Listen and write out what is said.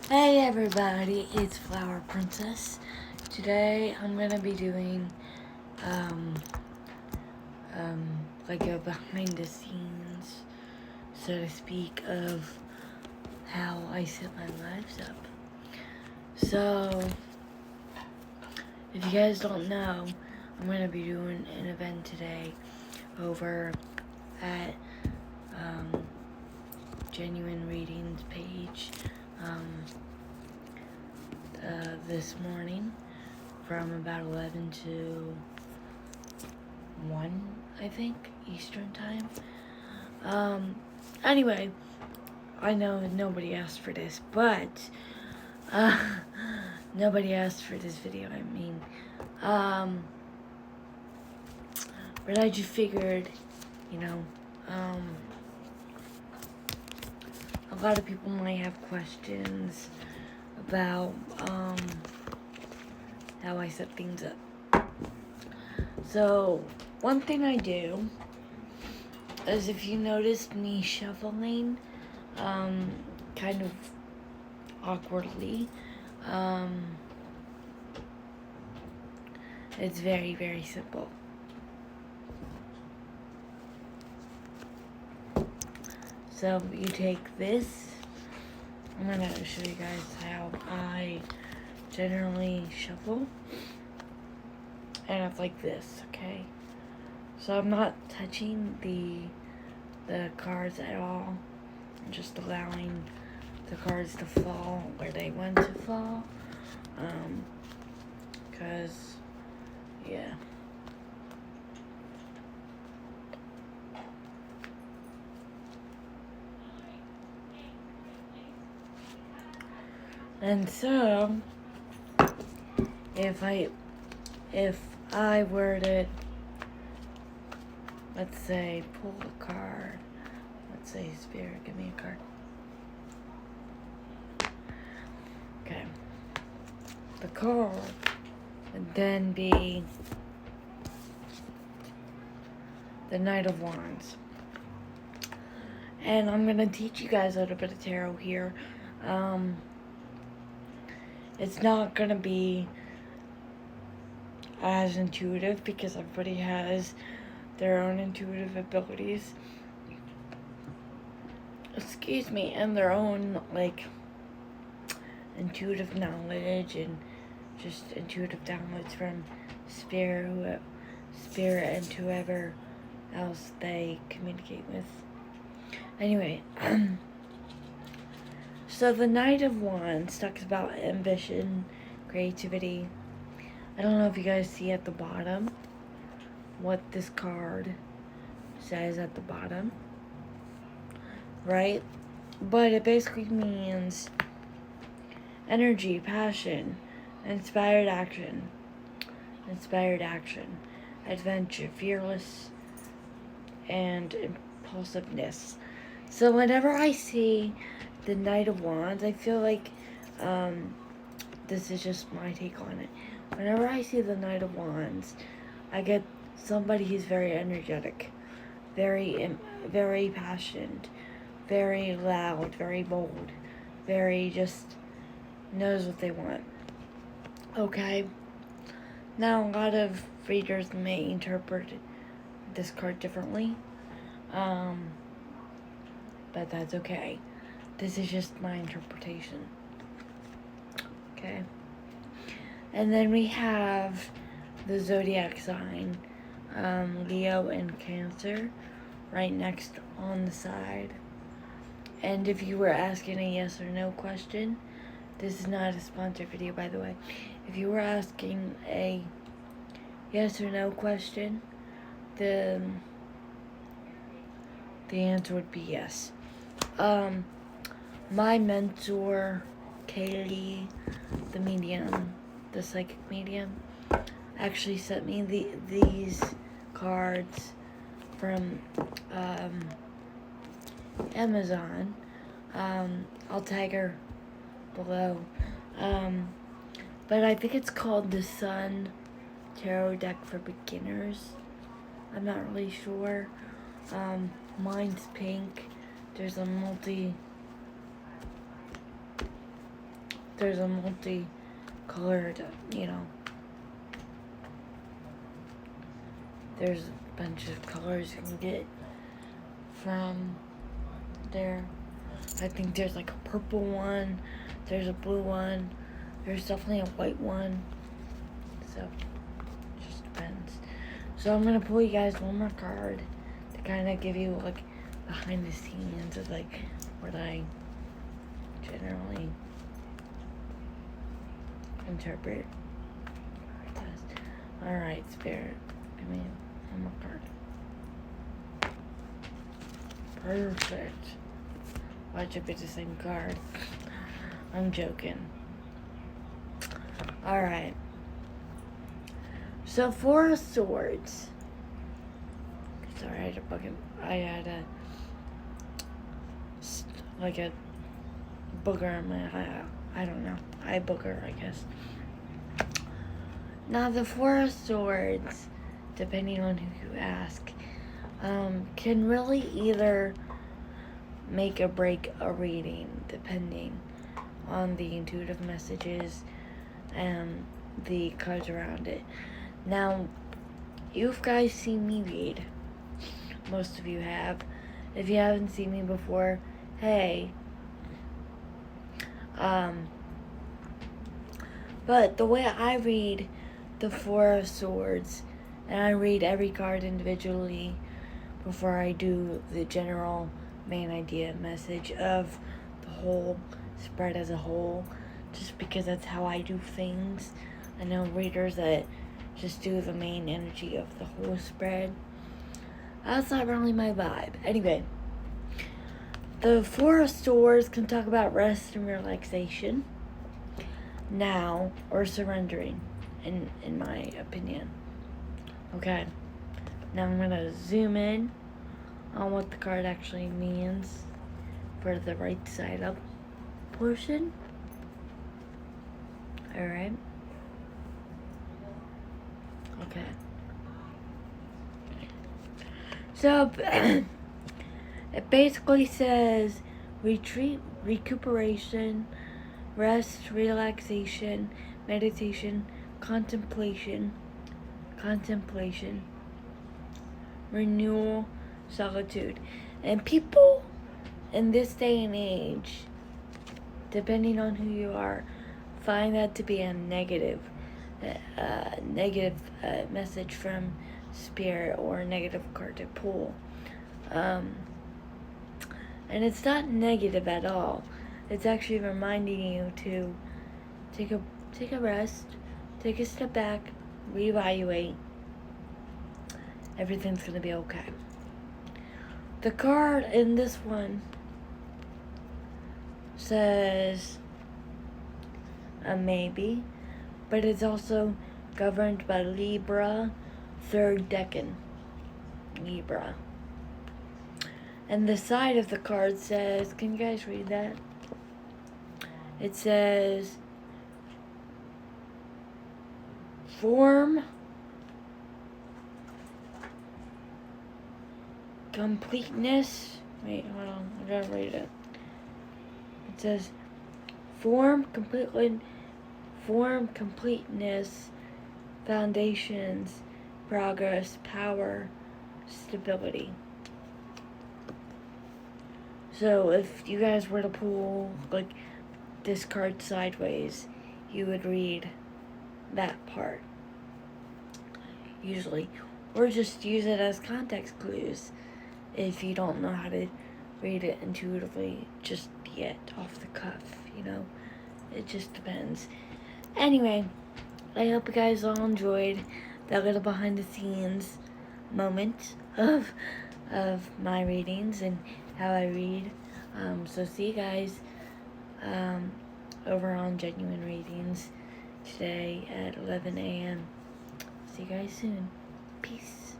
Hey everybody, it's Flower Princess. Today I'm gonna be doing um like a behind the scenes, so to speak, of how I set my lives up. So if you guys don't know, I'm gonna be doing an event today over at Genuine Readings page this morning from about 11 to 1, I think, Eastern time. Anyway, I know nobody asked for this, but, nobody asked for this video, but I just figured, you know, a lot of people might have questions about, how I set things up. So, one thing I do is, if you noticed me shuffling, kind of awkwardly, it's very, very simple. So you take this. I'm gonna show you guys how I generally shuffle, and it's like this, okay? So I'm not touching the cards at all. I'm just allowing the cards to fall where they want to fall. Cause yeah. And so if I were to, let's say, pull a card, let's say Spirit, give me a card. Okay. The card would then be the Knight of Wands. And I'm gonna teach you guys a little bit of tarot here. It's not gonna be as intuitive because everybody has their own intuitive abilities. Excuse me, and their own, like, intuitive knowledge and just intuitive downloads from spirit and whoever else they communicate with. Anyway, so the Knight of Wands talks about ambition, creativity. I don't know if you guys see at the bottom what this card says at the bottom, right? But it basically means energy, passion, inspired action, adventure, fearless, and impulsiveness. So whenever I see the Knight of Wands, I feel like, this is just my take on it. Whenever I see the Knight of Wands, I get somebody who's very energetic, very passionate, very loud, very bold, very just knows what they want. Okay? Now, a lot of readers may interpret this card differently, but that's okay. This is just my interpretation. Okay? And then we have the zodiac sign, Leo and Cancer, right next on the side. And if you were asking a yes or no question, this is not a sponsored video, by the way. If you were asking a yes or no question, the answer would be yes. My mentor, Kaylee, the medium, the psychic medium, actually sent me these cards from Amazon. I'll tag her below. But I think it's called the Sun Tarot Deck for Beginners. I'm not really sure. Mine's pink. There's a there's a multicolored, you know, there's a bunch of colors you can get from there. I think there's like a purple one, there's a blue one, there's definitely a white one, so it just depends. So I'm gonna pull you guys one more card to kind of give you like behind the scenes of like what I generally interpret. Alright, Spirit, give me one more card. Perfect. Watch it be the same card. I'm joking. Alright. So, Four of Swords. Sorry, I had a like a booger in my eye. I don't know. Eye booger, I guess. Now, the Four of Swords, depending on who you ask, can really either make or break a reading, depending on the intuitive messages and the cards around it. Now, you've guys seen me read. Most of you have. If you haven't seen me before, hey. But the way I read the Four of Swords, and I read every card individually before I do the general main idea message of the whole spread as a whole, just because that's how I do things. I know readers that just do the main energy of the whole spread. That's not really my vibe. Anyway, the Four of Swords can talk about rest and relaxation now, or surrendering, in my opinion. Okay, now I'm gonna zoom in on what the card actually means for the right side up portion. Alright. Okay. So, it basically says retreat, recuperation, rest, relaxation, meditation, contemplation, renewal, solitude. And people in this day and age, depending on who you are, find that to be a negative message from Spirit, or a negative card to pull. And it's not negative at all. It's actually reminding you to take a rest, take a step back, reevaluate. Everything's gonna be okay. The card in this one says a maybe, but it's also governed by Libra, third decan. Libra. And the side of the card says, can you guys read that? It says, form, completeness. Wait, hold on. I gotta read it. It says, form, completeness, foundations, progress, power, stability. So if you guys were to pull like this card sideways, you would read that part usually, or just use it as context clues if you don't know how to read it intuitively just yet off the cuff, you know. It just depends. Anyway, I hope you guys all enjoyed that little behind the scenes moment of my readings and how I read. So see you guys over on Genuine Readings today at 11 a.m. See you guys soon. Peace.